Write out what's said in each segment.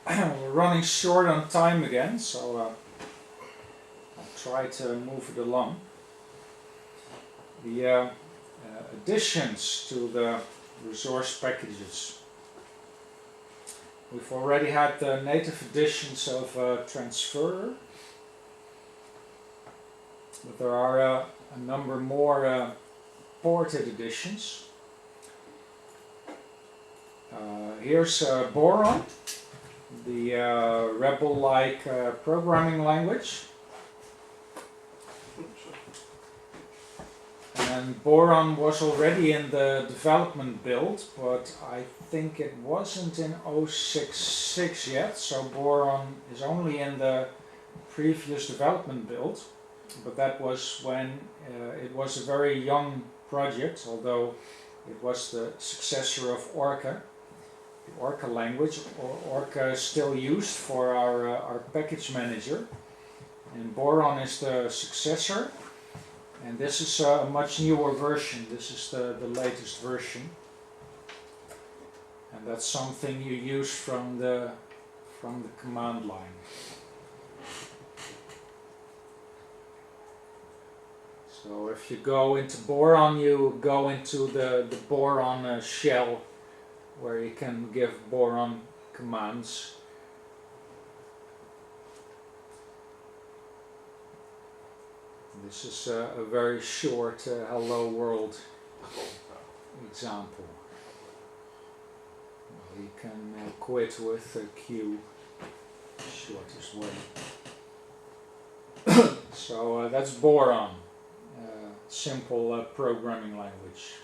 we're running short on time again, so I'll try to move it along. The additions to the resource packages. We've already had the native additions of transfer, but there are a number more ported additions. Here's Borm, the Rebel-like programming language. And Borm was already in the development build, but I think it wasn't in 0.6.6 yet, so Borm is only in the previous development build. But that was when it was a very young project, although it was the successor of Orca. The Orca language. Orca is still used for our package manager, and Boron is the successor. And this is a much newer version. This is the latest version, and that's something you use from the command line. So if you go into Boron, you go into the Boron shell, where you can give Boron commands. This is a very short hello world example. You can quit with a Q, shortest way. So that's Boron, simple programming language.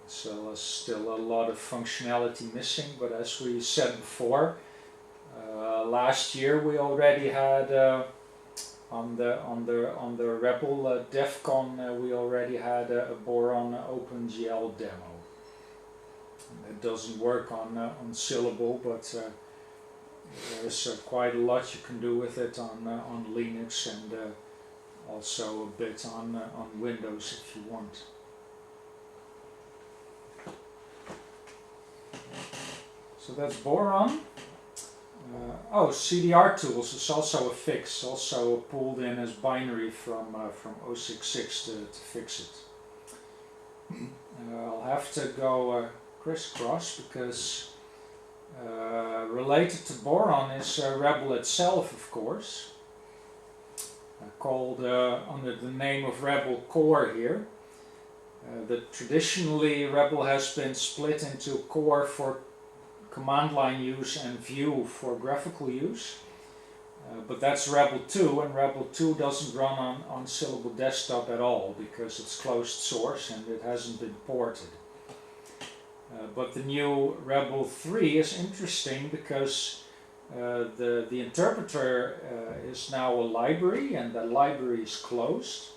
So there's still a lot of functionality missing, but as we said before, last year we already had on the Rebel DEFCON we already had a Boron OpenGL demo. It doesn't work on Syllable, but there's quite a lot you can do with it on Linux and also a bit on Windows if you want. So that's Boron. CDR tools is also a fix, also pulled in as binary from 0.6.6 to fix it. I'll have to go crisscross because related to Boron is Rebel itself, of course, called under the name of Rebel Core here. Traditionally Rebel has been split into Core for command line use and View for graphical use, but that's Rebel 2, and Rebel 2 doesn't run on Syllable Desktop at all because it's closed source and it hasn't been ported. But the new Rebel 3 is interesting because the interpreter is now a library, and that library is closed.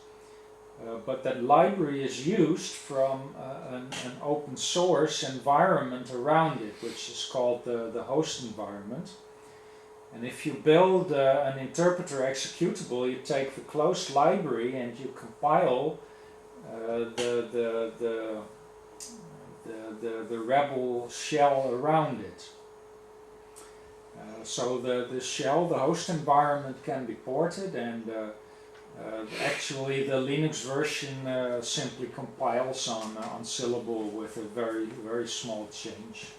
But that library is used from an open source environment around it, which is called the host environment. And if you build an interpreter executable, you take the closed library and you compile the Rebel shell around it. So the shell, the host environment, can be ported, and actually the Linux version simply compiles on Syllable with a very small change.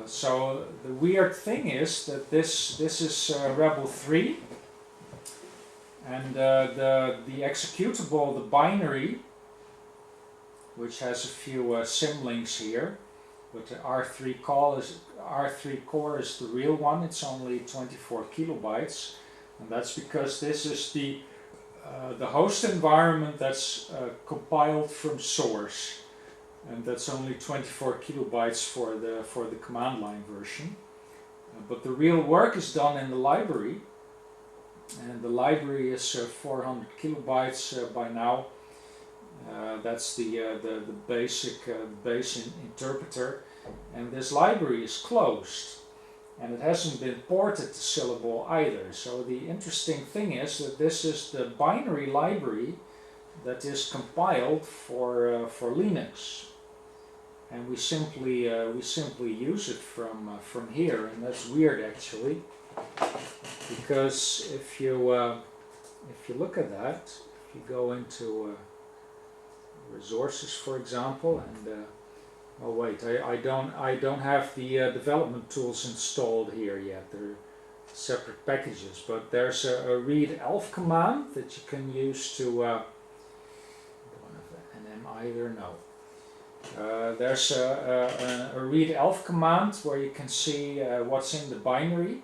So the weird thing is that this is Rebel 3, and the executable, the binary, which has a few symlinks here, but the R3 core is the real one. It's only 24 kilobytes. And that's because this is the host environment that's compiled from source, and that's only 24 kilobytes for the command line version. But the real work is done in the library, and the library is 400 kilobytes by now. That's the base interpreter, and this library is closed. And it hasn't been ported to Syllable either. So the interesting thing is that this is the binary library that is compiled for Linux. and we simply use it from here, and that's weird actually, because if you look at that, if you go into resources, for example, and oh wait, I don't have the development tools installed here yet. They're separate packages, but there's a read elf command that you can use to don't have an M either, no. There's a read elf command where you can see what's in the binary,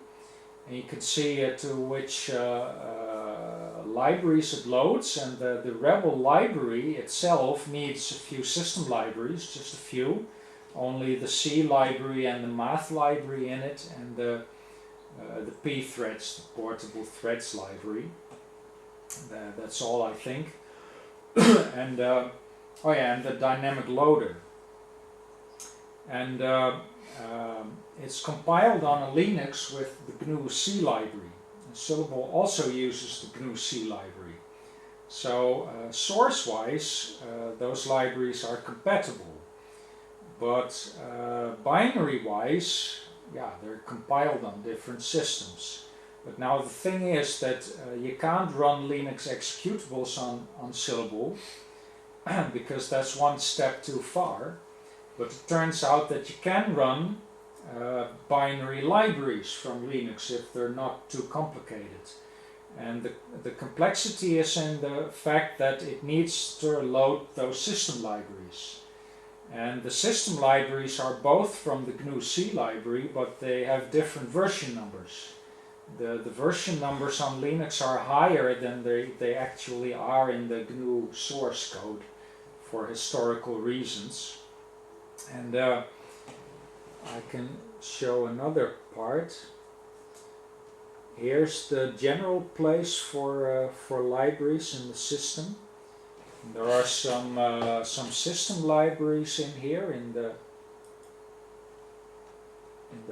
and you can see to which libraries it loads, and the Rebel library itself needs a few system libraries, just a few, only the C library and the math library in it, and the P threads, the portable threads library. That's all, I think. And oh yeah, and the dynamic loader. And it's compiled on a Linux with the GNU C library. And Syllable also uses the GNU C library. So source-wise, those libraries are compatible. But binary-wise, yeah, they're compiled on different systems. But now the thing is that you can't run Linux executables on Syllable because that's one step too far. But it turns out that you can run binary libraries from Linux if they're not too complicated. And the complexity is in the fact that it needs to load those system libraries. And the system libraries are both from the GNU C library, but they have different version numbers. The version numbers on Linux are higher than they actually are in the GNU source code for historical reasons. And I can show another part. Here's the general place for libraries in the system. There are some system libraries in here in the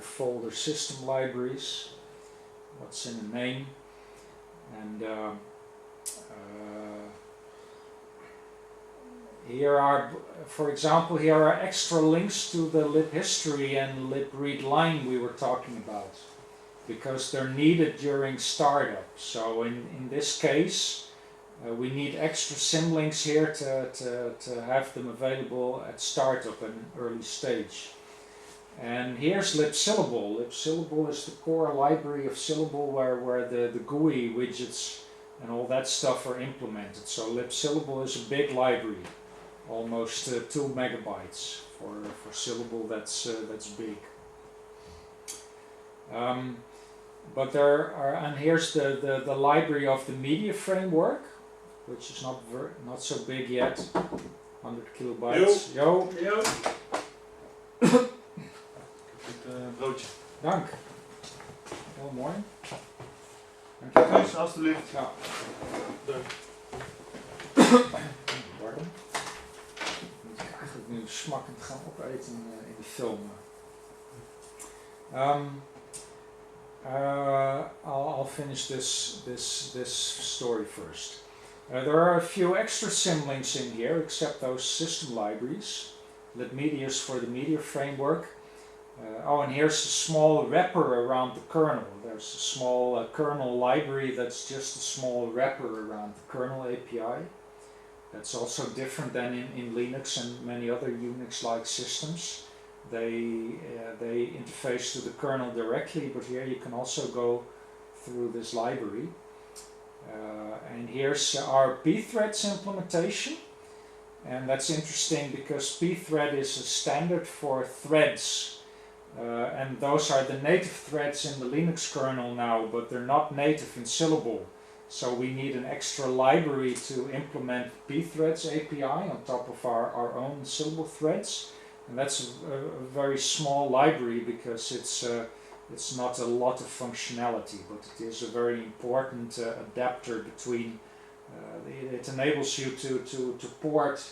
folder system libraries. What's in the name? And here are, for example, here are extra links to the lib history and lib read line we were talking about, because they're needed during startup. So in this case, we need extra symlinks here to have them available at startup and early stage. And here's libsyllable. Libsyllable is the core library of Syllable where the GUI widgets and all that stuff are implemented. So libsyllable is a big library, almost 2 megabytes for Syllable. That's big. But there are, and here's the library of the media framework, which is not so big yet, 100 kilobytes. Yo. Yo. Het broodje. Dank. Heel mooi. Dankjewel. Dus, alstublieft. Ja. Dank. Pardon. Moet ik eigenlijk nu smakkend gaan opeten in de film. I'll finish this story first. There are a few extra symlinks in here, except those system libraries. libmedia is for the media framework. Oh, and here's a small wrapper around the kernel. There's a small kernel library that's just a small wrapper around the kernel API. That's also different than in Linux and many other Unix-like systems. They interface to the kernel directly, but here you can also go through this library. And here's our pthreads implementation. And that's interesting because pthread is a standard for threads. And those are the native threads in the Linux kernel now, but they're not native in Syllable. So we need an extra library to implement pthreads API on top of our own Syllable threads. And that's a very small library because it's not a lot of functionality, but it is a very important adapter between. It enables you to port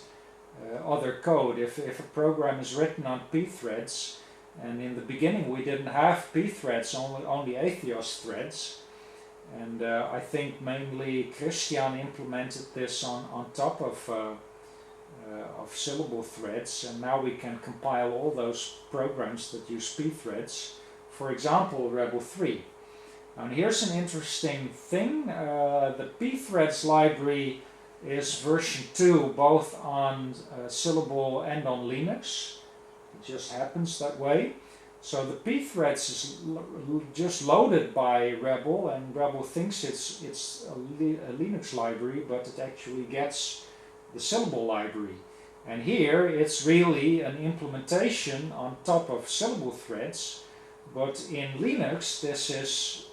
other code. If a program is written on pthreads, and in the beginning we didn't have pthreads, only Atheos threads, and I think mainly Christian implemented this on top of of Syllable threads, and now we can compile all those programs that use pthreads, for example Rebel 3. And here's an interesting thing, the pthreads library is version 2 both on Syllable and on Linux. It just happens that way. So the pthreads is just loaded by Rebel, and Rebel thinks it's a Linux library, but it actually gets the Syllable library. And here it's really an implementation on top of Syllable threads, but in Linux this is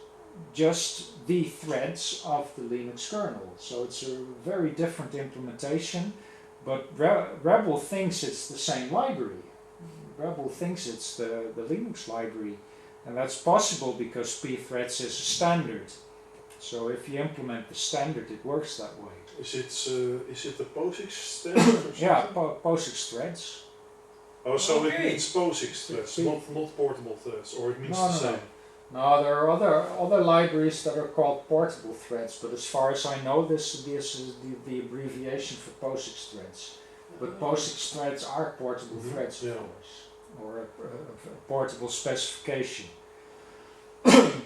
just the threads of the Linux kernel. So it's a very different implementation, but Rebel thinks it's the same library. Rebel thinks it's the Linux library, and that's possible because pthreads is a standard. So if you implement the standard, it works that way. Is it the POSIX standard or something? Yeah, POSIX threads. Oh, so Okay. it means POSIX threads, not portable threads, or it means No, the no, same? No, there are other libraries that are called portable threads, but as far as I know, this is the abbreviation for POSIX threads. But POSIX threads are portable threads, of Yeah. course, or a portable specification.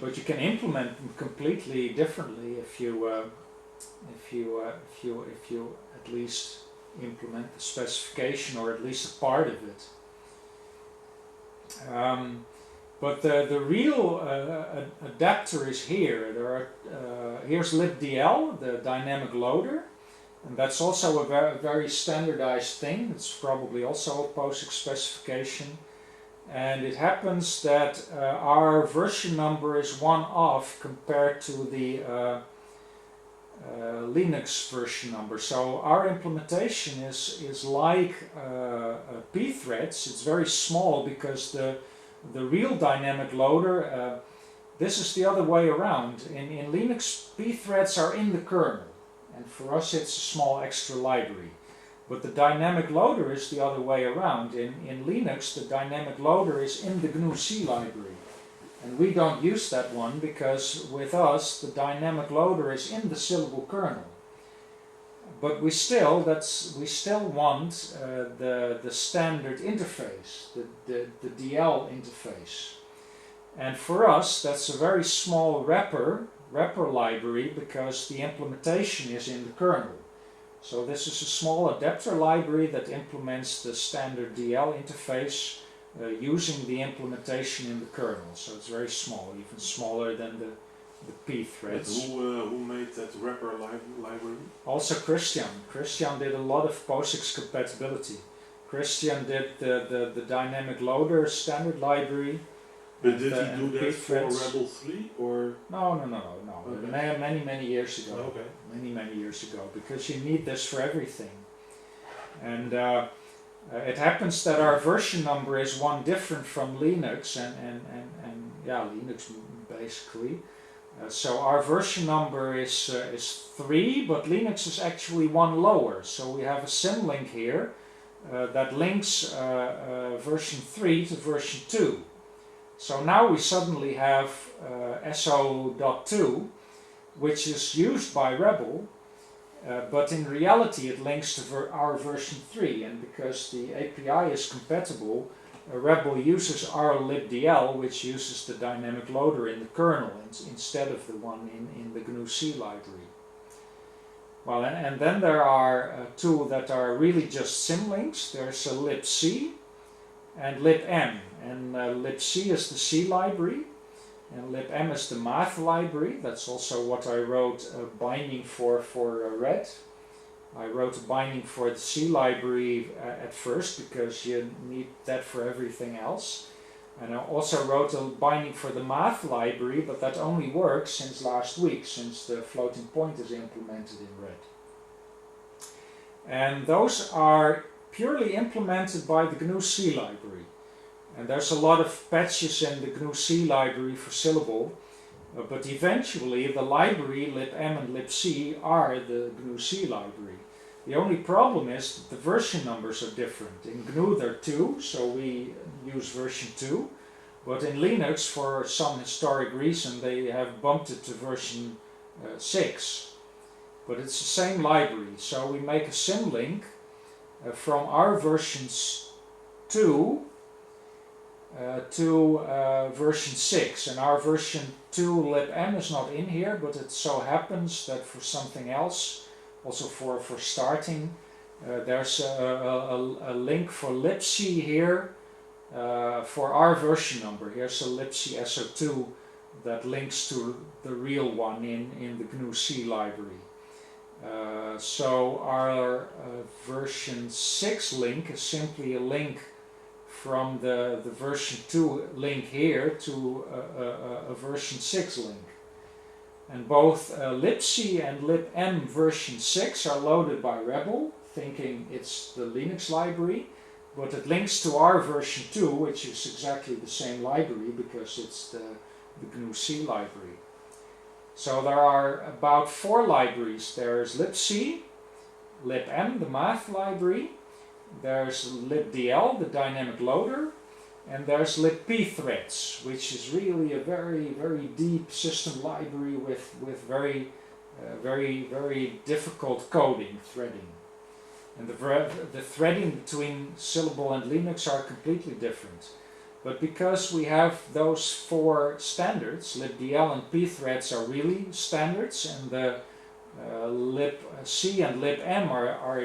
But you can implement them completely differently if you at least implement the specification, or at least a part of it. But the real adapter is here. Here's libdl, the dynamic loader, and that's also a very standardized thing. It's probably also a POSIX specification. And it happens that our version number is one off compared to the Linux version number. So our implementation is like pthreads. It's very small because the real dynamic loader, this is the other way around. In Linux, pthreads are in the kernel, and for us it's a small extra library. But the dynamic loader is the other way around. In Linux, the dynamic loader is in the GNU-C library. And we don't use that one because with us, the dynamic loader is in the Syllable kernel. But we still want the standard interface, the DL interface. And for us, that's a very small wrapper library because the implementation is in the kernel. So this is a small adapter library that implements the standard DL interface using the implementation in the kernel. So it's very small, even smaller than the pthreads. But who made that wrapper library? Also Christian. Christian did a lot of POSIX compatibility. Christian did the dynamic loader standard library. But did he and do that for pthreads. Rebel 3 or? No. Okay. Many years ago. Okay. Many years ago, because you need this for everything. And it happens that our version number is one different from Linux and Linux basically. So our version number is 3, but Linux is actually one lower. So we have a symlink here that links version 3 to version 2. So now we suddenly have SO.2, which is used by Rebel, but in reality it links to our version 3, and because the API is compatible, Rebel uses our libdl, which uses the dynamic loader in the kernel instead of the one in the GNU-C library. Well, and then there are two that are really just symlinks. There's a libc and libm, and libc is the C library, and libm is the math library. That's also what I wrote a binding for red. I wrote a binding for the C library at first because you need that for everything else. And I also wrote a binding for the math library, but that only works since last week, since the floating point is implemented in red. And those are purely implemented by the GNU-C library. And there's a lot of patches in the GNU-C library for Syllable, but eventually the library libm and libc are the GNU-C library. The only problem is that the version numbers are different. In GNU there are 2, so we use version 2, but in Linux for some historic reason they have bumped it to version 6. But it's the same library, so we make a symlink from our versions 2 to version 6. And our version 2 libm is not in here, but it so happens that for something else, also for starting, there's a link for libc here for our version number. Here's a libc SO2 that links to the real one in the GNU-C library. So our version 6 link is simply a link from the version 2 link here to a version 6 link. And both libc and libm version 6 are loaded by Rebel, thinking it's the Linux library, but it links to our version 2, which is exactly the same library because it's the GNU-C library. So there are about 4 libraries. There's libc, libm, the math library, there's libdl, the dynamic loader, and there's libpthreads, which is really a very, very deep system library with very, very difficult coding, threading. And the threading between Syllable and Linux are completely different. But because we have those 4 standards, libdl and pthreads are really standards, and the libc and libm are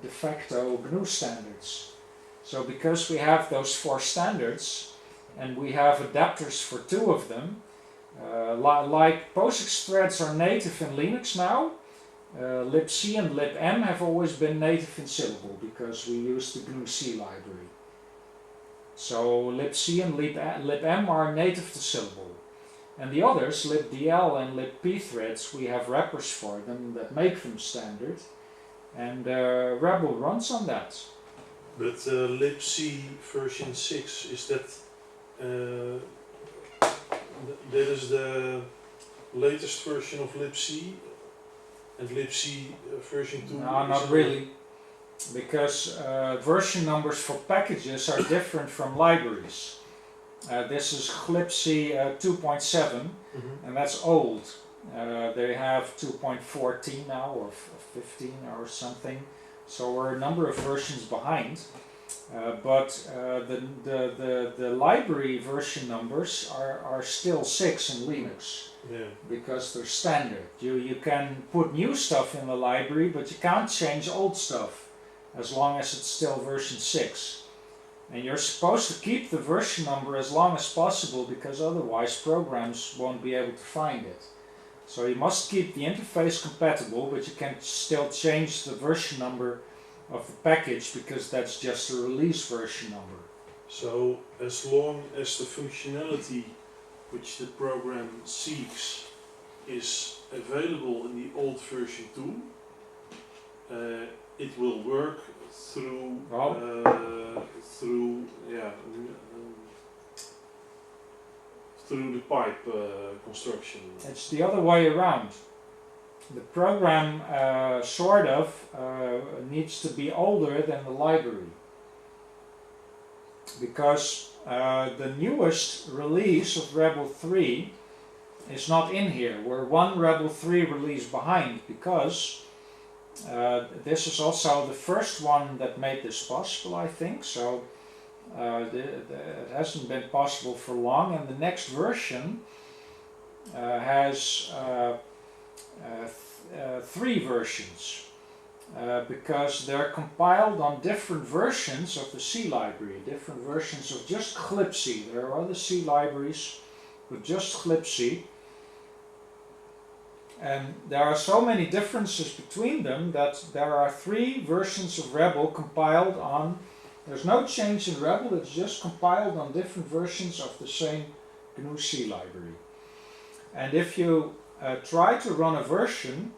de facto GNU standards. So because we have those 4 standards, and we have adapters for 2 of them, like POSIX threads are native in Linux now, libc and libm have always been native in Syllable because we use the GNU-C library. So libc and libm are native to Syllable. And the others, libdl and libpthreads, we have wrappers for them that make them standard. And Rebel runs on that. But libc version 6, is that that is the latest version of libc, and libc version 2? No, not really, because version numbers for packages are different from libraries. This is glibc 2.7, and that's old. They have 2.14 now, or 15 or something, so we're a number of versions behind. But the library version numbers are still 6 in Linux, because they're standard. You can put new stuff in the library, but you can't change old stuff as long as it's still version 6. And you're supposed to keep the version number as long as possible, because otherwise programs won't be able to find it. So you must keep the interface compatible, but you can still change the version number of the package, because that's just a release version number. So as long as the functionality which the program seeks is available in the old version 2, it will work through through the pipe construction. It's the other way around. The program sort of needs to be older than the library, because the newest release of Rebel 3 is not in here. We're 1 Rebel 3 release behind, because this is also the first one that made this possible, I think. So it hasn't been possible for long, and the next version has 3 versions, because they're compiled on different versions of the C library, different versions of just glibc. There are other C libraries, but just glibc. And there are so many differences between them that there are 3 versions of Rebel compiled on. There's no change in Rebel, it's just compiled on different versions of the same GNU-C library. And if you try to run a version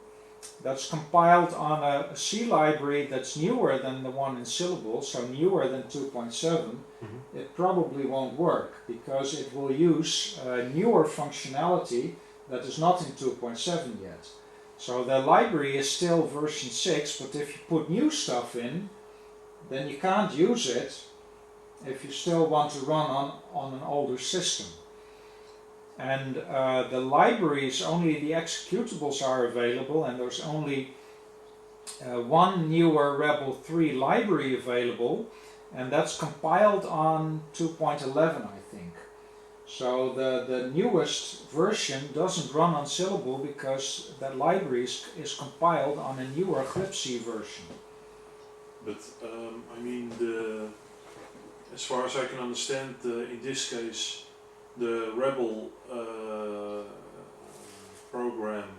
that's compiled on a C library that's newer than the one in Syllable, so newer than 2.7, it probably won't work, because it will use newer functionality that is not in 2.7 yet. So the library is still version 6, but if you put new stuff in, then you can't use it if you still want to run on an older system. And the libraries, only the executables are available, and there's only one newer Rebel 3 library available, and that's compiled on 2.11, I think. So the newest version doesn't run on Syllable because that library is compiled on a newer glibc version. But I mean, as far as I can understand, in this case, the Rebel program,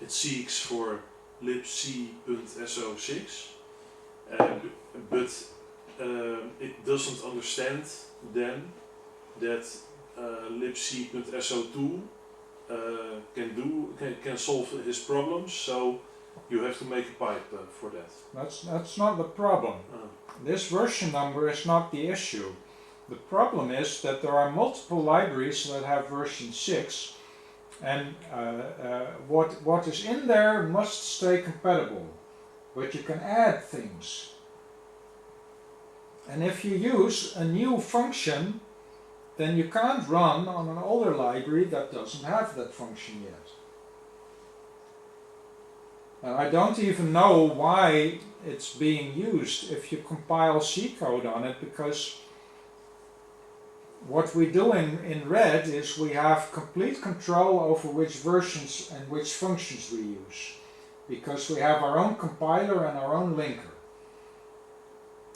it seeks for libc.so6, but it doesn't understand then that libc.so2 can solve his problems. So you have to make a pipe for that. That's not the problem. This version number is not the issue. The problem is that there are multiple libraries that have version 6, and what is in there must stay compatible, but you can add things. And if you use a new function, then you can't run on an older library that doesn't have that function yet. And I don't even know why it's being used if you compile C code on it, because what we do in Red is we have complete control over which versions and which functions we use, because we have our own compiler and our own linker.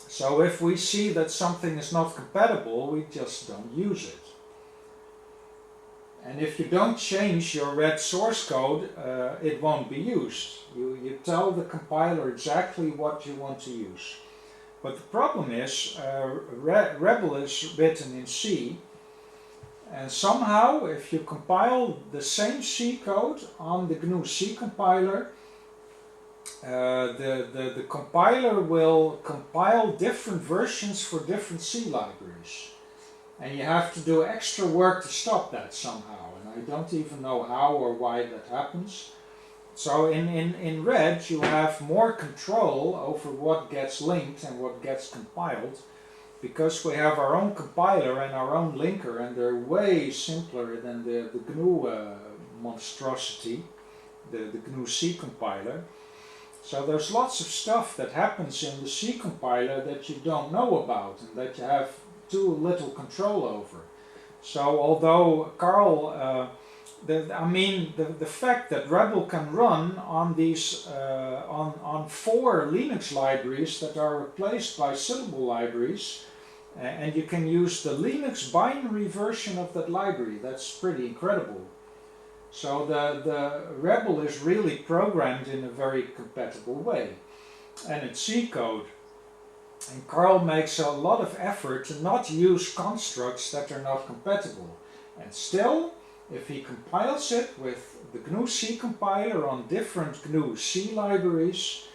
So if we see that something is not compatible, we just don't use it. And if you don't change your Red source code, it won't be used. You tell the compiler exactly what you want to use. But the problem is, Rebel is written in C, and somehow if you compile the same C code on the GNU C compiler, the compiler will compile different versions for different C libraries. And you have to do extra work to stop that somehow, and I don't even know how or why that happens. So in Red you have more control over what gets linked and what gets compiled, because we have our own compiler and our own linker, and they're way simpler than the GNU monstrosity, the GNU C compiler. So there's lots of stuff that happens in the C compiler that you don't know about and that you have too little control over. So although Carl, the fact that Rebel can run on these on 4 Linux libraries that are replaced by Syllable libraries, and you can use the Linux binary version of that library, that's pretty incredible. So the Rebel is really programmed in a very compatible way, and it's C code. And Carl makes a lot of effort to not use constructs that are not compatible. And still, if he compiles it with the GNU C compiler on different GNU C libraries,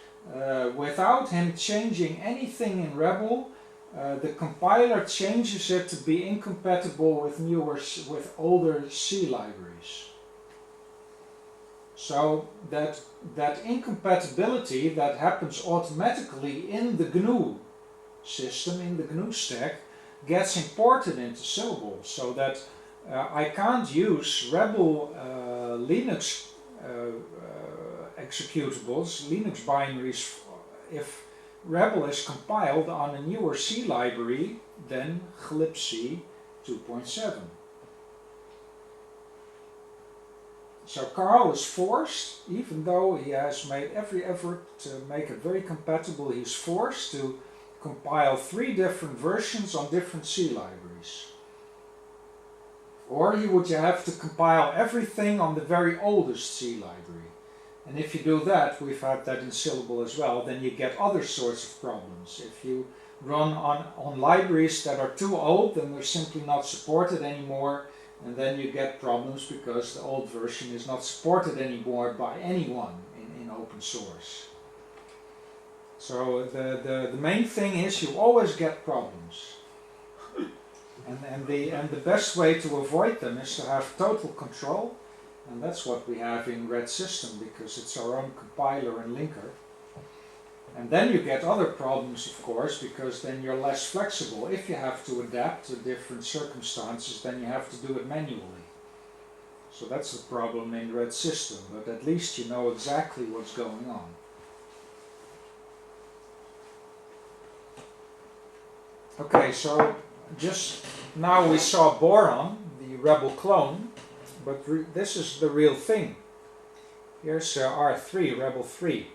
without him changing anything in Rebel, the compiler changes it to be incompatible with older C libraries. So that incompatibility that happens automatically in the GNU system, in the GNU stack, gets imported into Syllable, so that I can't use Rebel Linux executables, Linux binaries, if Rebel is compiled on a newer C library than glibc 2.7. So Carl is forced, even though he has made every effort to make it very compatible, he's forced to compile 3 different versions on different C libraries. Or he would have to compile everything on the very oldest C library. And if you do that, we've had that in Syllable as well, then you get other sorts of problems. If you run on libraries that are too old, then they're simply not supported anymore, and then you get problems because the old version is not supported anymore by anyone in open source. So the main thing is you always get problems. And the best way to avoid them is to have total control, and that's what we have in Red System, because it's our own compiler and linker. And then you get other problems, of course, because then you're less flexible. If you have to adapt to different circumstances, then you have to do it manually. So that's the problem in Red System, but at least you know exactly what's going on. Okay, so just now we saw Borm, the rebel clone, but this is the real thing. Here's R3, rebel 3.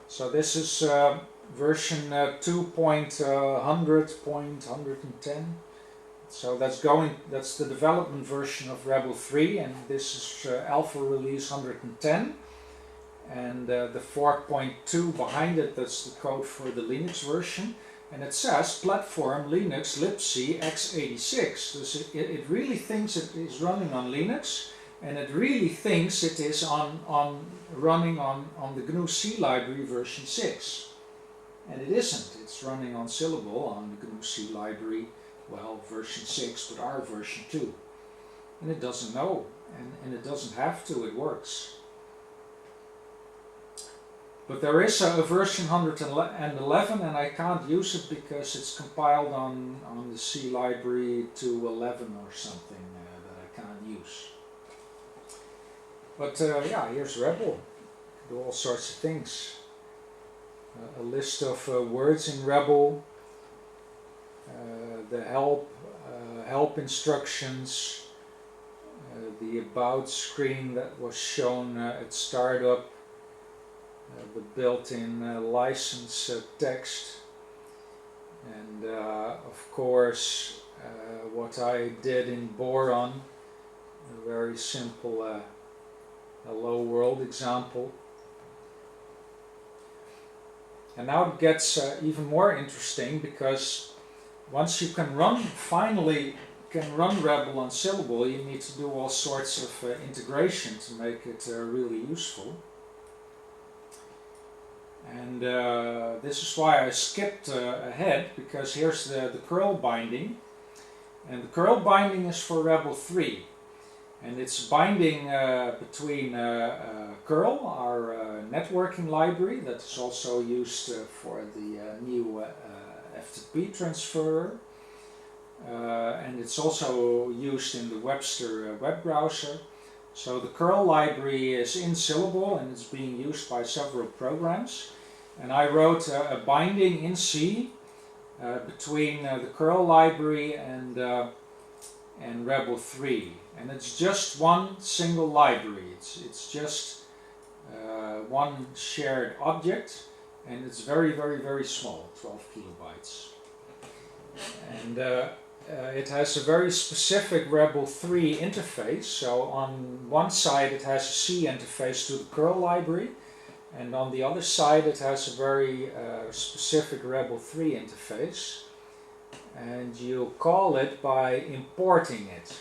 So this is version 2.100.110. So that's the development version of Rebel 3, and this is alpha release 110. And the 4.2 behind it, that's the code for the Linux version. And it says platform Linux libc x86. So it really thinks it is running on Linux, and it really thinks it is running on the GNU C library version 6. And it isn't. It's running on Syllable on the GNU C library, well, version 6, but our version 2. And it doesn't know, and it doesn't have to, it works. But there is a version 111, and I can't use it because it's compiled on the C library to 11 or something that I can't use. But yeah, here's Rebel. Do all sorts of things. A list of words in Rebel, the help instructions, the about screen that was shown at startup, the built-in license text, and of course what I did in Boron, a very simple hello world example. And now it gets even more interesting, because once you finally can run Rebel on Syllable, you need to do all sorts of integration to make it really useful. And this is why I skipped ahead, because here's the curl binding. And the curl binding is for Rebel 3. And it's binding between curl, our networking library, that is also used for the new FTP transfer. And it's also used in the Webster web browser. So the curl library is in Syllable, and it's being used by several programs. And I wrote a binding in C between the curl library and Rebel 3. And it's just one single library. It's just one shared object, and it's very, very, very small, 12 kilobytes. And it has a very specific Rebel 3 interface. So on one side it has a C interface to the curl library, and on the other side it has a very specific Rebel 3 interface. And you call it by importing it.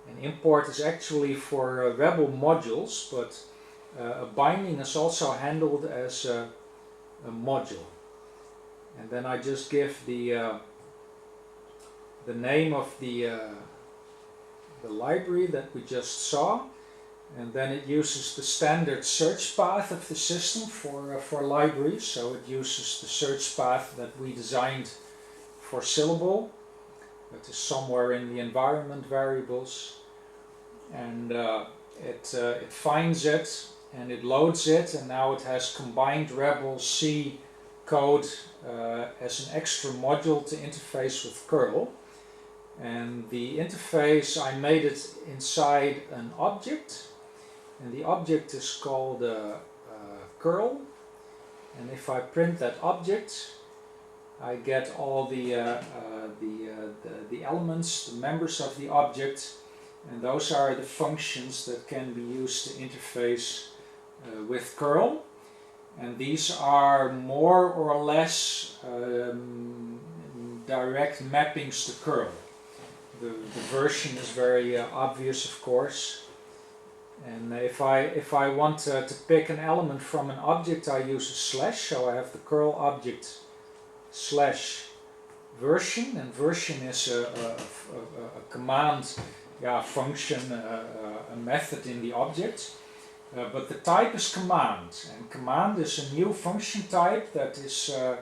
And import is actually for Rebel modules, but a binding is also handled as a module. And then I just give the name of the library that we just saw, and then it uses the standard search path of the system for libraries. So it uses the search path that we designed for Syllable, that is somewhere in the environment variables, and it finds it and it loads it, and now it has combined Rebel C code as an extra module to interface with curl. And the interface, I made it inside an object, and the object is called curl. And if I print that object, I get all the elements, the members of the object, and those are the functions that can be used to interface with curl. And these are more or less direct mappings to curl. The version is very obvious, of course. And if I want to pick an element from an object, I use a slash. So I have the curl object slash version, and version is a command function, a method in the object. But the type is command, and command is a new function type that is a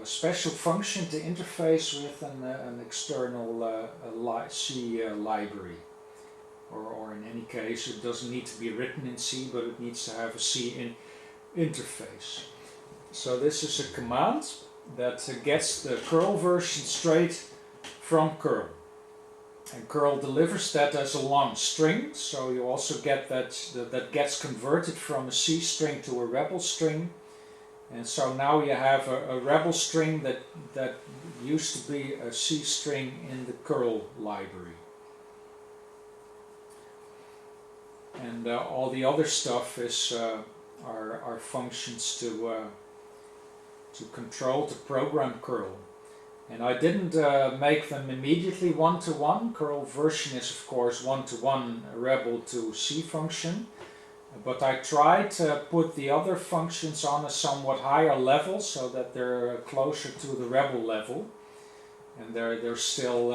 special function to interface with an external C library. Or in any case, it doesn't need to be written in C, but it needs to have a C interface. So this is a command that gets the curl version straight from curl. And curl delivers that as a long string, so you also get that gets converted from a C string to a rebel string. And so now you have a rebel string that used to be a C string in the curl library. And all the other stuff is are functions to control, to program curl. And I didn't make them immediately one-to-one. Curl version is of course one-to-one rebel to C function. But I tried to put the other functions on a somewhat higher level so that they're closer to the rebel level. And they're still,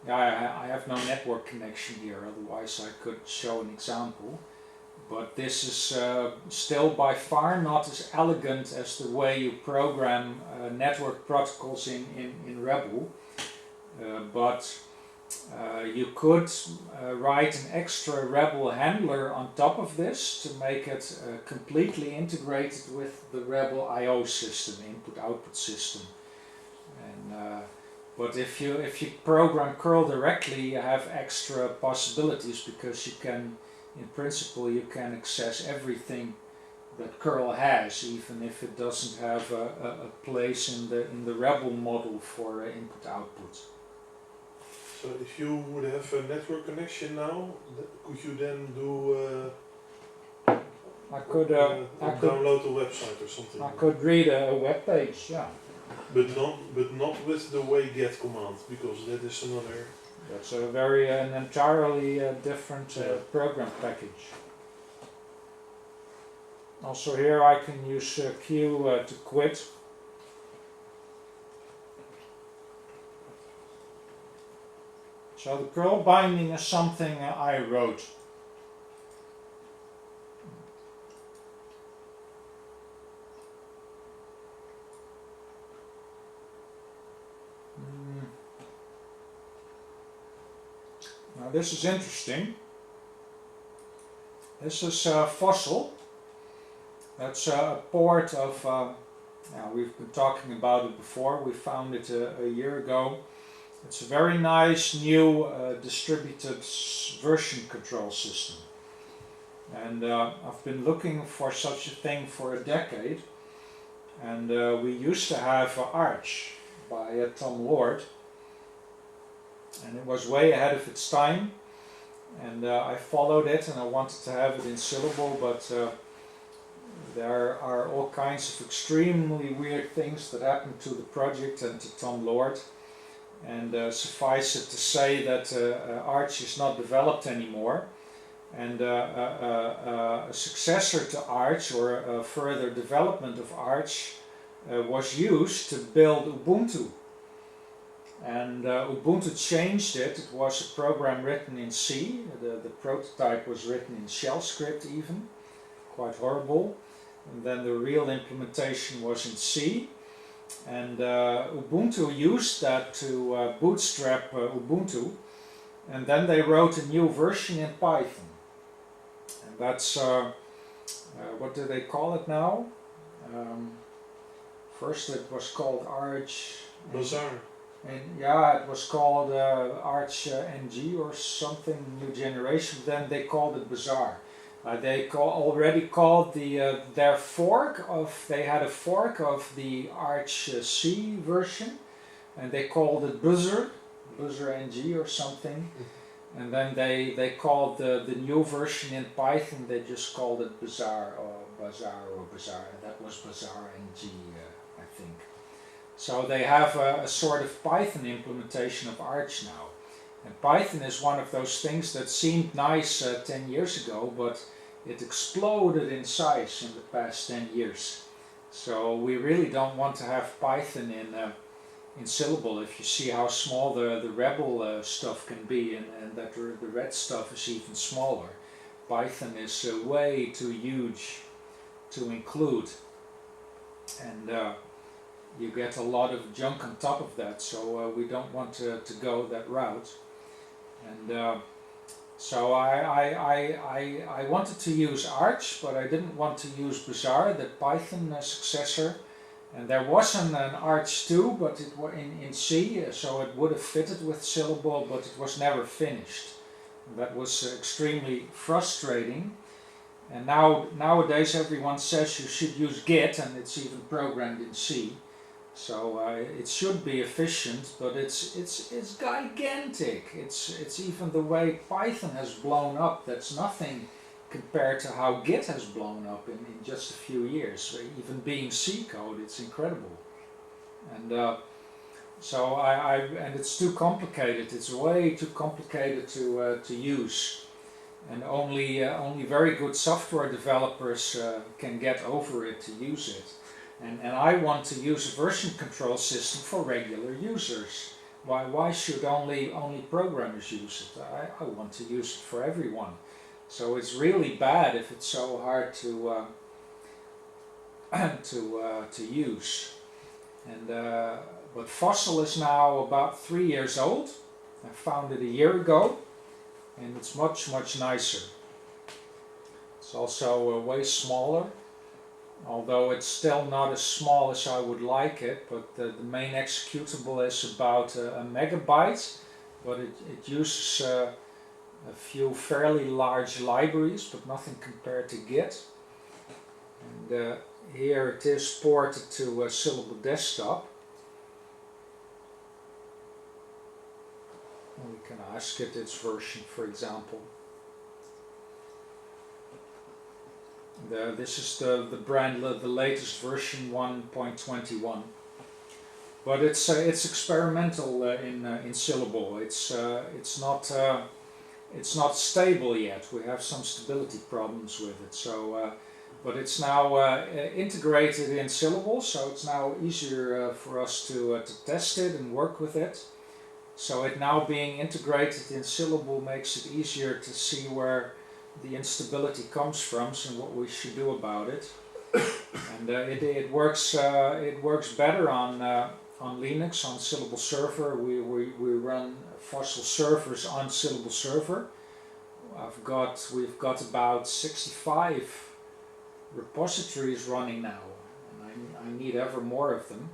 I have no network connection here, otherwise I could show an example. But this is still by far not as elegant as the way you program network protocols in Rebel. But you could write an extra Rebel handler on top of this to make it completely integrated with the Rebel I/O system, input-output system. And but if you program curl directly, you have extra possibilities, because you can, in principle, you can access everything that curl has, even if it doesn't have a place in the Rebel model for input-output. So if you would have a network connection now, could you then do I could download a website or something? I could read a web page, yeah. But not with the way get command, because that is another. That's an entirely different program package. Also here I can use Q to quit. So the curl binding is something I wrote. Now this is interesting. This is Fossil. That's a port of, we've been talking about it before, we found it a year ago. It's a very nice new distributed version control system. And I've been looking for such a thing for a decade. And we used to have Arch by Tom Lord. And it was way ahead of its time. And I followed it, and I wanted to have it in Syllable, but there are all kinds of extremely weird things that happened to the project and to Tom Lord. And suffice it to say that Arch is not developed anymore. And a successor to Arch, or a further development of Arch, was used to build Ubuntu. And Ubuntu changed it. It was a program written in C. The prototype was written in shell script even. Quite horrible. And then the real implementation was in C. And Ubuntu used that to bootstrap Ubuntu. And then they wrote a new version in Python. And that's, what do they call it now? First it was called Arch. Bazaar. And yeah, it was called Arch NG or something, new generation. Then they called it Bazaar. They already called their fork of. They had a fork of the Arch C version, and they called it Buzzer NG or something. And then they called the new version in Python. They just called it Bazaar. And that was Bazaar NG, I think. So they have a sort of Python implementation of Arch now. And Python is one of those things that seemed nice 10 years ago, but it exploded in size in the past 10 years. So we really don't want to have Python in Syllable. If you see how small the Rebel stuff can be, and that the red stuff is even smaller, Python is way too huge to include. And you get a lot of junk on top of that, so we don't want to go that route. And So I wanted to use Arch, but I didn't want to use Bazaar, the Python successor. And there wasn't an Arch 2, but it was in C, so it would have fitted with Syllable, but it was never finished. That was extremely frustrating. And nowadays everyone says you should use Git, and it's even programmed in C. So it should be efficient, but it's gigantic. It's even the way Python has blown up. That's nothing compared to how Git has blown up in just a few years. Even being C code, it's incredible. And so and it's too complicated. It's way too complicated to use. And only very good software developers can get over it to use it. And I want to use a version control system for regular users. Why should only programmers use it? I want to use it for everyone. So it's really bad if it's so hard to to use. And but Fossil is now about 3 years old. I found it a year ago, and it's much nicer. It's also way smaller, although it's still not as small as I would like it. But the main executable is about a megabyte, but it uses a few fairly large libraries, but nothing compared to Git. And here it is ported to a Syllable desktop. And we can ask it its version, for example. This is the latest version 1.21. But it's experimental in Syllable. It's not stable yet. We have some stability problems with it. So, but it's now integrated in Syllable, so it's now easier for us to test it and work with it. So it now being integrated in Syllable makes it easier to see where the instability comes from and what we should do about it. And it works better on Linux, on Syllable Server. We run Fossil servers on Syllable Server. We've got about 65 repositories running now, and I need ever more of them.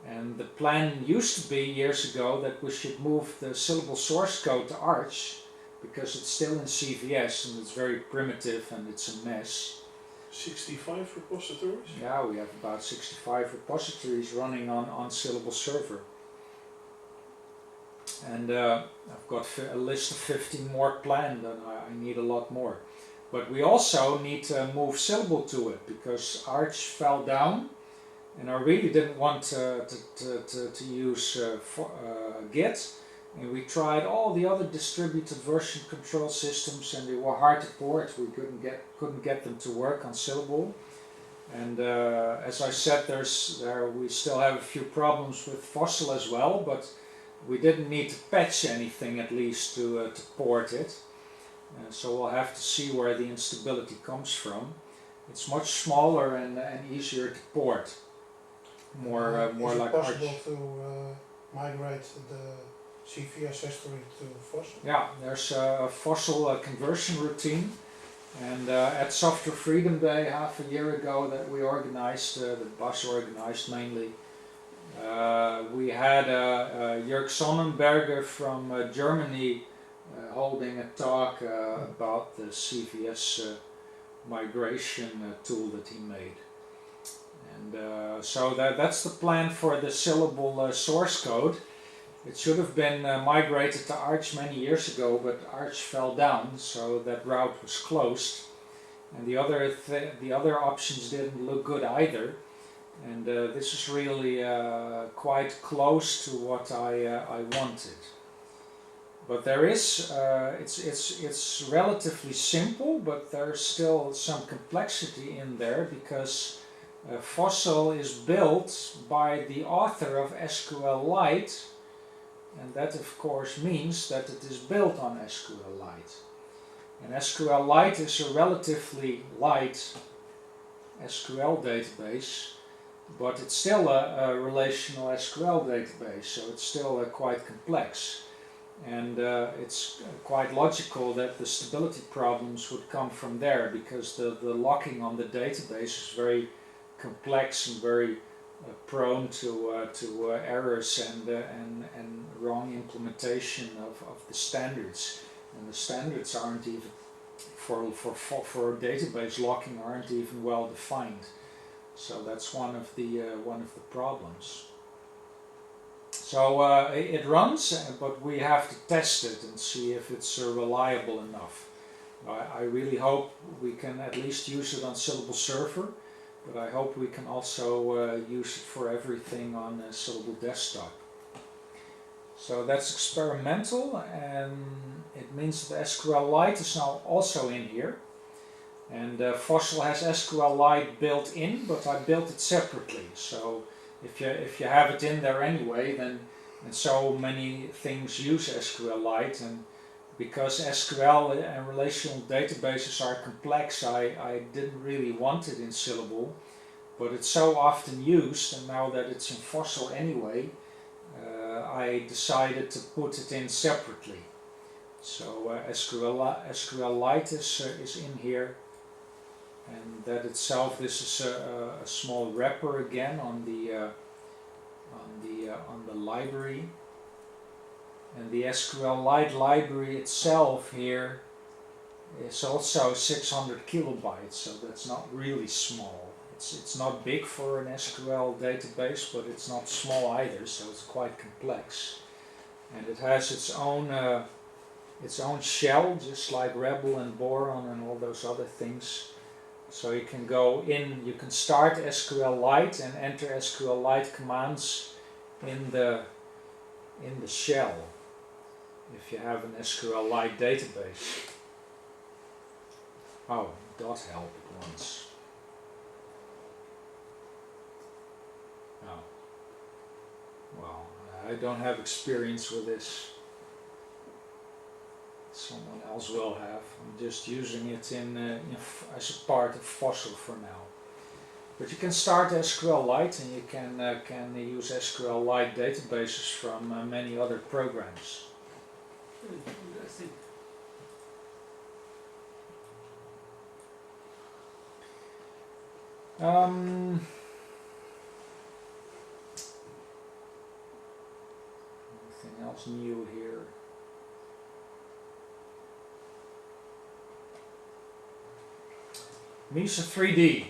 And the plan used to be years ago that we should move the Syllable source code to Arch, because it's still in CVS and it's very primitive and it's a mess. 65 repositories? Yeah, we have about 65 repositories running on Syllable Server. And I've got a list of 15 more planned, and I need a lot more. But we also need to move Syllable to it, because Arch fell down, and I really didn't want to use Git. And we tried all the other distributed version control systems, and they were hard to port. We couldn't get them to work on Syllable. And as I said, we still have a few problems with Fossil as well, but we didn't need to patch anything, at least to port it. So we'll have to see where the instability comes from. It's much smaller and easier to port. More like Arch. Is it possible to migrate the CVS history to Fossil? Yeah, there's a Fossil conversion routine. And at Software Freedom Day half a year ago that we organized, that Bas organized mainly, we had Jörg Sonnenberger from Germany holding a talk about the CVS migration tool that he made. And so that's the plan for the Syllable source code. It should have been migrated to Arch many years ago, but Arch fell down, so that route was closed. And the other options didn't look good either. And this is really quite close to what I wanted. But there is, it's relatively simple, but there's still some complexity in there, because Fossil is built by the author of SQLite, and that of course means that it is built on SQLite. And SQLite is a relatively light SQL database, but it's still a relational SQL database, so it's still quite complex. And it's quite logical that the stability problems would come from there, because the locking on the database is very complex and very prone to errors and wrong implementation of the standards. And the standards aren't even for database locking aren't even well defined. So that's one of the problems. So it runs, but we have to test it and see if it's reliable enough. I really hope we can at least use it on Syllable server, but I hope we can also use it for everything on Syllable desktop. So that's experimental, and it means that SQLite is now also in here. And Fossil has SQLite built in, but I built it separately. So if you have it in there anyway, then and so many things use SQLite, and because SQL and relational databases are complex, I didn't really want it in Syllable, but it's so often used, and now that it's in Fossil anyway, I decided to put it in separately. So SQLite is in here, and that itself, this is a small wrapper again on the library, and the SQLite library itself here is also 600 kilobytes, so that's not really small. It's not big for an SQL database, but it's not small either, so it's quite complex. And it has its own shell, just like Rebel and Borm and all those other things. So you can go in, you can start SQLite and enter SQLite commands in the shell if you have an SQLite database. Oh, dot help at once. Oh, well, I don't have experience with this. Someone else will have. I'm just using it as a part of Fossil for now. But you can start SQLite, and you can use SQLite databases from many other programs. Anything else new here? Mesa 3D.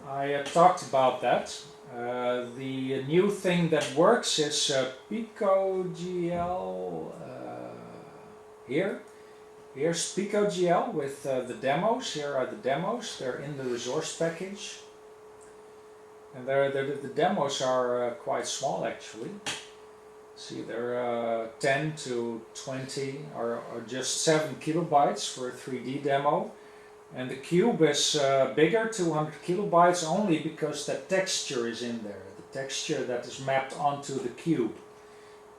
I talked about that. The new thing that works is PicoGL here. Here's PicoGL with the demos. Here are the demos. They're in the resource package. And the demos are quite small actually. See, they're 10 to 20 or just 7 kilobytes for a 3D demo. And the cube is bigger, 200 kilobytes, only because that texture is in there. The texture that is mapped onto the cube.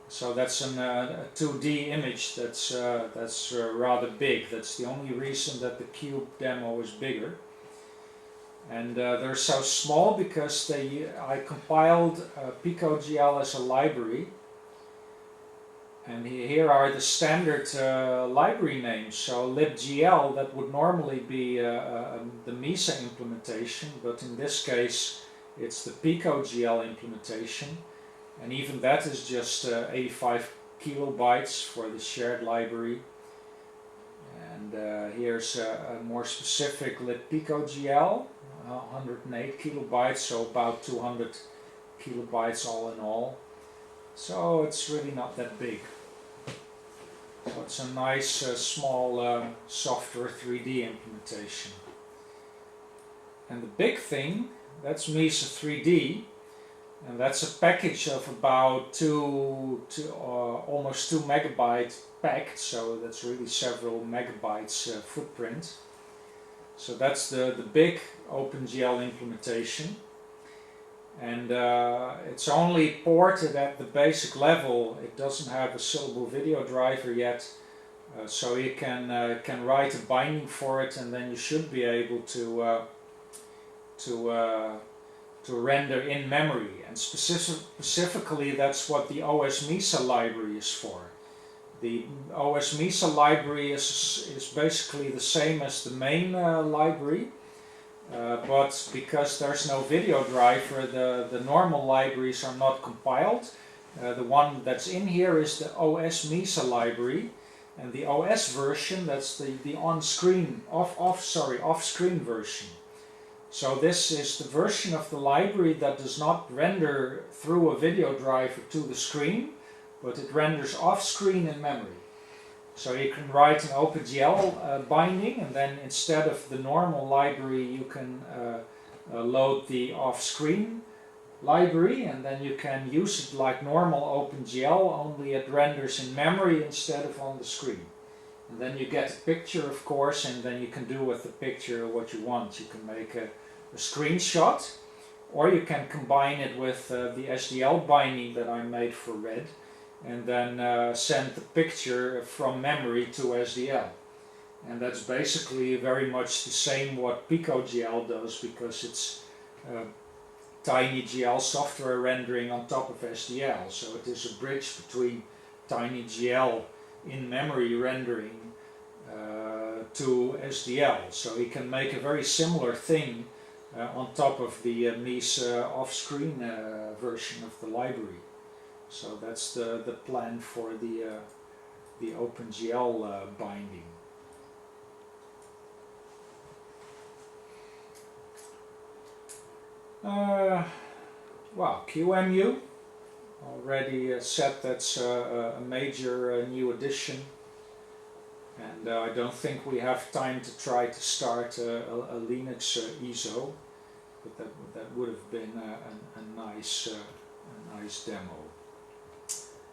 So that's a 2D image that's rather big. That's the only reason that the cube demo is bigger. And they're so small because I compiled PicoGL as a library. And here are the standard library names. So libgl, that would normally be the Mesa implementation, but in this case it's the PicoGL implementation. And even that is just 85 kilobytes for the shared library. And here's a more specific libpicogl, 108 kilobytes, so about 200 kilobytes all in all. So it's really not that big. So it's a nice small software 3D implementation. And the big thing, that's Mesa 3D, and that's a package of about almost 2 megabyte packed, so that's really several megabytes footprint. So that's the big OpenGL implementation. And it's only ported at the basic level. It doesn't have a Syllable video driver yet, so you can write a binding for it, and then you should be able to render in memory. And specifically, that's what the OS Mesa library is for. The OS Mesa library is basically the same as the main library, but because there's no video driver, the normal libraries are not compiled. The one that's in here is the OS Mesa library, and the OS version, that's the on-screen, off-screen version. So this is the version of the library that does not render through a video driver to the screen, but it renders off-screen in memory. So you can write an OpenGL binding, and then instead of the normal library you can load the off-screen library, and then you can use it like normal OpenGL, only it renders in memory instead of on the screen. And then you get a picture, of course, and then you can do with the picture what you want. You can make a screenshot, or you can combine it with the SDL binding that I made for Red, and then send the picture from memory to SDL. And that's basically very much the same what PicoGL does, because it's TinyGL software rendering on top of SDL. So it is a bridge between TinyGL in-memory rendering to SDL. So you can make a very similar thing on top of the Mesa off-screen version of the library. So that's the plan for the OpenGL binding. Well, QEMU, already said that's a major new addition, and I don't think we have time to try to start a Linux ISO, but that would have been a nice demo.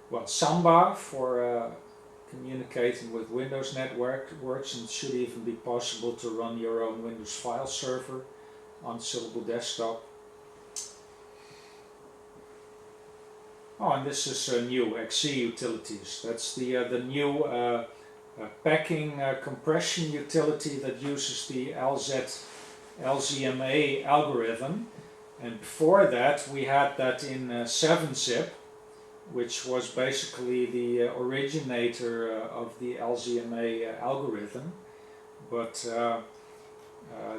Well, Samba for communicating with Windows networks, and it should even be possible to run your own Windows file server on Syllable desktop. Oh, and this is new Executilities. That's the new packing compression utility that uses the LZMA algorithm. And before that we had that in 7-zip, which was basically the originator of the LZMA algorithm. But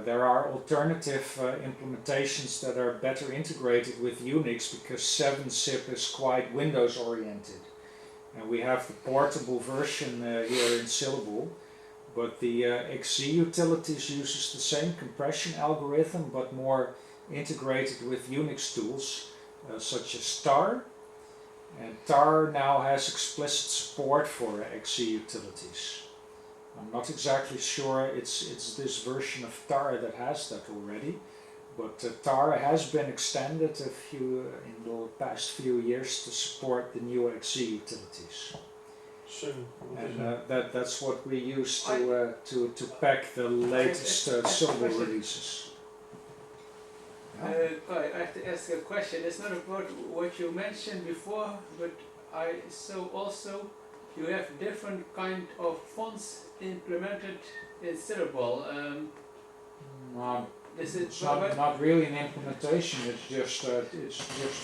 there are alternative implementations that are better integrated with Unix, because 7-zip is quite Windows oriented. And we have the portable version here in Syllable, but the Executilities uses the same compression algorithm but more integrated with Unix tools such as tar. And tar now has explicit support for Executilities. I'm not exactly sure it's this version of tar that has that already, but tar has been extended in the past few years to support the new Executilities. And that's what we use to pack the latest Syllable releases. I have to ask a question. It's not about what you mentioned before, but I saw also you have different kind of fonts implemented in Syllable. It's not really an implementation. It's just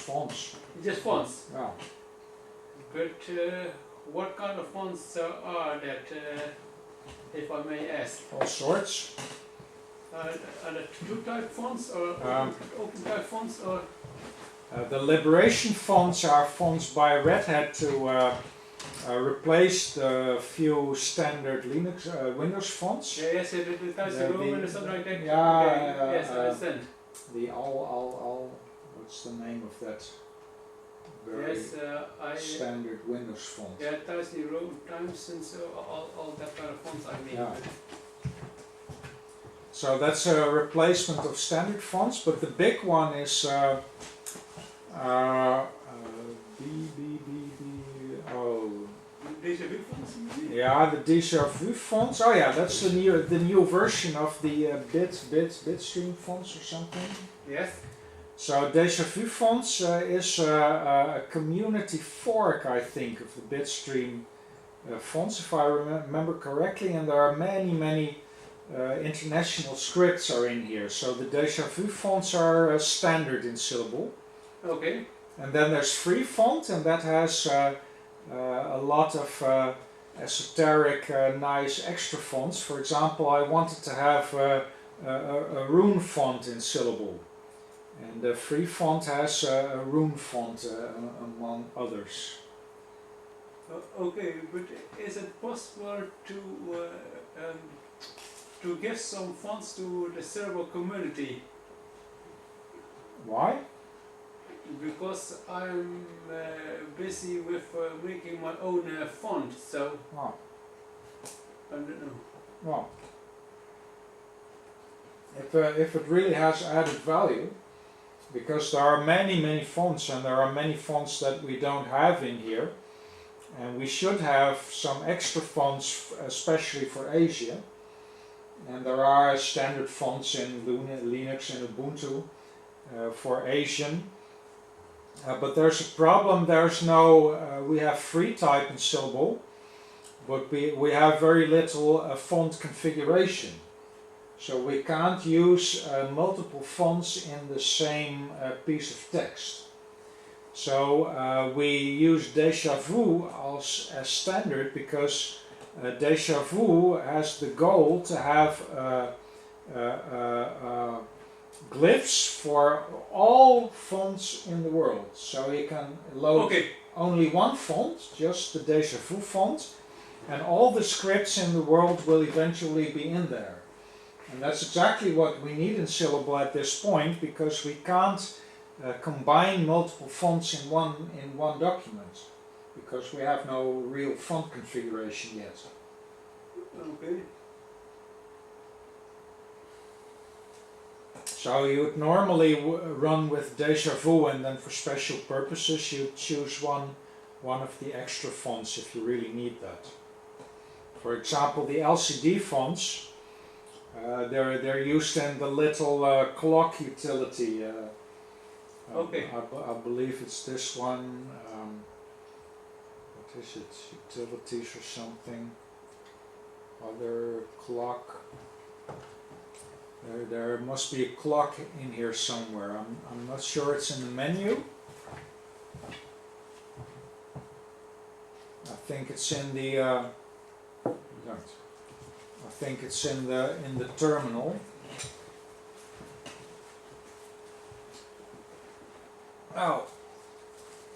fonts. Just fonts. Yeah. But what kind of fonts are that, if I may ask? All sorts. Are there two-type fonts or open-type fonts, or? The Liberation fonts are fonts by Red Hat to replace the few standard Linux Windows fonts. Yeah, yes, the Roman or something like that. Yeah, okay. Yes, I understand. The all what's the name of that? Very standard Windows font. Yeah, Times New Roman Times and so all that kind of fonts I mean. Yeah. So that's a replacement of standard fonts, but the big one is Deja vu fonts? Yeah, the Deja Vu fonts. Oh yeah, that's the new version of the bitstream fonts or something. Yes. So Deja Vu fonts is a community fork, I think, of the bitstream fonts, if I remember correctly, and there are many international scripts are in here. So the Deja Vu fonts are standard in Syllable. Okay. And then there's Free Font, and that has a lot of esoteric, nice extra fonts. For example, I wanted to have a rune font in Syllable, and the free font has a rune font among others. Okay, but is it possible to give some fonts to the Syllable community? Why? Because I'm busy with making my own font, so Oh, I don't know. well, if it really has added value, because there are many fonts, and there are many fonts that we don't have in here, and we should have some extra fonts, especially for Asia. And there are standard fonts in Linux and Ubuntu for Asian. But there's a problem. There's no. We have free type in Syllable, but we have very little font configuration. So we can't use multiple fonts in the same piece of text. So we use Deja Vu as standard, because Deja Vu has the goal to have glyphs for all fonts in the world. So you can load only one font, just the Deja Vu font, and all the scripts in the world will eventually be in there. And that's exactly what we need in Syllable at this point, because we can't combine multiple fonts in one document, because we have no real font configuration yet. Okay. So you would normally run with Deja Vu, and then for special purposes you choose one of the extra fonts if you really need that. For example, the LCD fonts, they're used in the little clock utility. Okay. I believe it's this one. What is it? Utilities or something. Other clock. There must be a clock in here somewhere. I'm not sure it's in the menu. I think it's in the. I think it's in the terminal. Oh,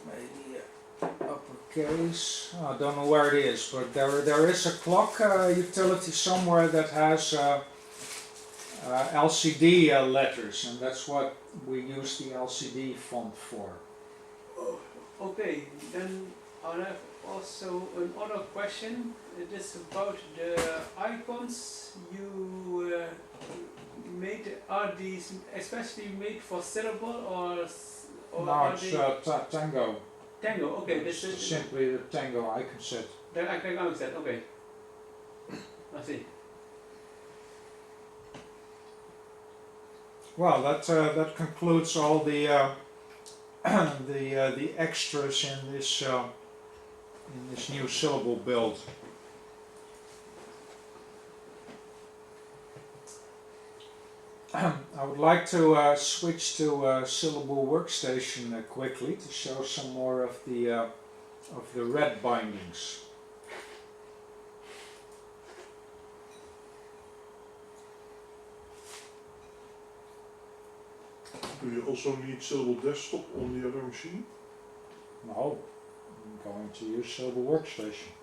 maybe uppercase. Oh, I don't know where it is, but there is a clock utility somewhere that has LCD letters, and that's what we use the LCD font for. Okay, then I have also another question. It is about the icons you made. Are these especially made for Syllable, or No, are it's they Tango. Tango? Okay, It's this is simply the Tango icon set. the icon set. Okay, I see. Well, that concludes all the the extras in this new Syllable build. I would like to switch to Syllable Workstation quickly to show some more of the red bindings. Do you also need Syllable Desktop on the other machine? No, I'm going to use Syllable Workstation.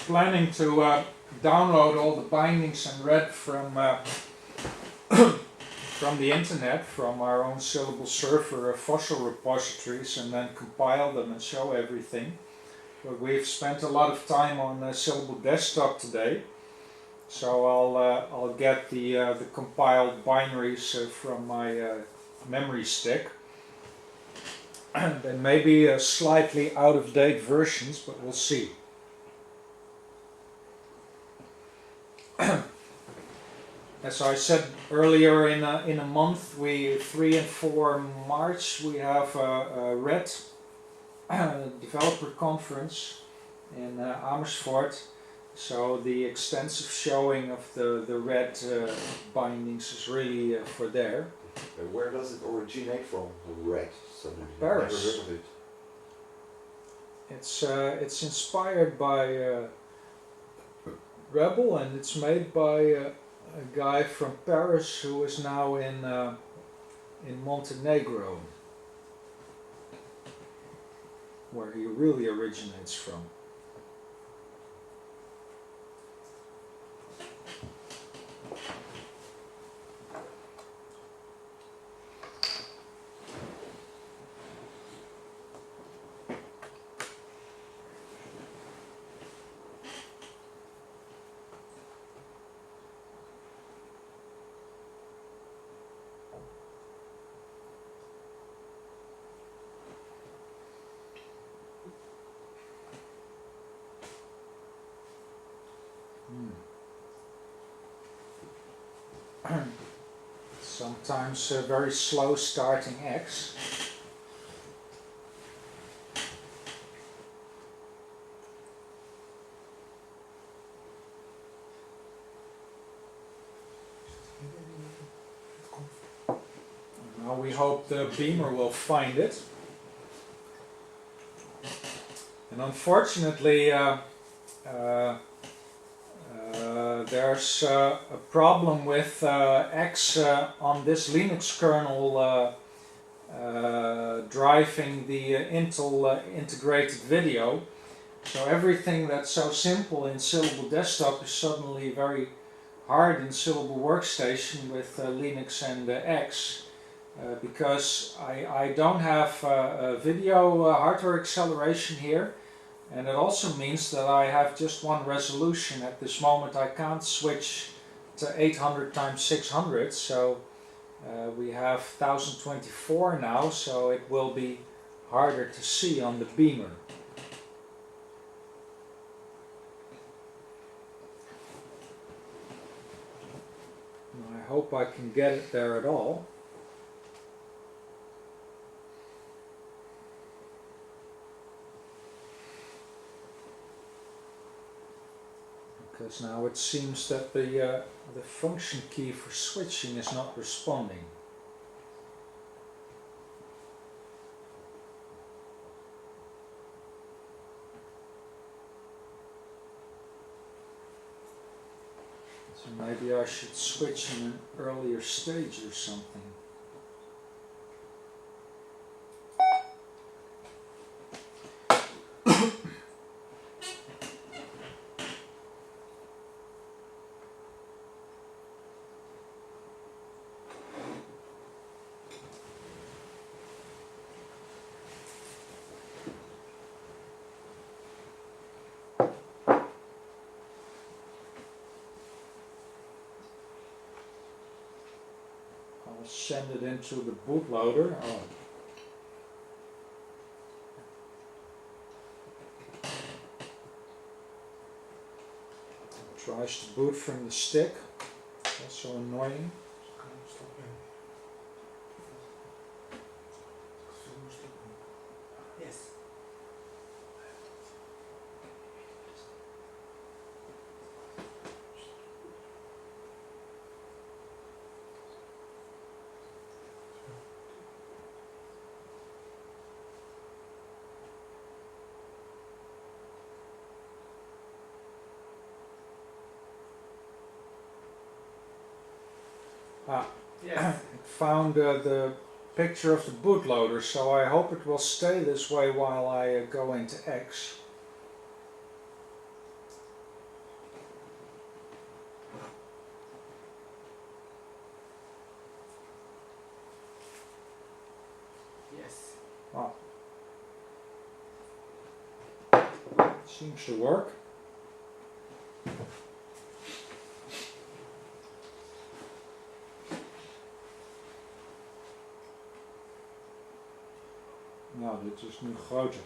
Planning to download all the bindings and red from from the internet, from our own Syllable server fossil repositories, and then compile them and show everything. But we've spent a lot of time on Syllable Desktop today, so I'll get the compiled binaries from my memory stick. They may be slightly out of date versions, but we'll see. as I said earlier, in a month, 3 and 4 March, we have a Red developer conference in Amersfoort. So the extensive showing of the Red bindings is really for there. Where does it originate from? Red. Paris. Never heard of it. It's inspired by Rebel, and it's made by a guy from Paris who is now in Montenegro, where he really originates from. Sometimes very slow starting X. Now we hope the beamer will find it. And unfortunately, there's a problem with X on this Linux kernel driving the Intel integrated video. So everything that's so simple in Syllable Desktop is suddenly very hard in Syllable Workstation with Linux and X. Because I don't have a video hardware acceleration here. And it also means that I have just one resolution. At this moment I can't switch to 800 times 600, so we have 1024 now, so it will be harder to see on the beamer. I hope I can get it there at all. Because now it seems that the function key for switching is not responding. So maybe I should switch in an earlier stage or something. I'll send it into the bootloader. Oh. Tries to boot from the stick. That's so annoying. Yes. Yes. It found the picture of the bootloader, so I hope it will stay this way while I go into X. Yes. Oh. Seems to work. Nou, dit is nu groter.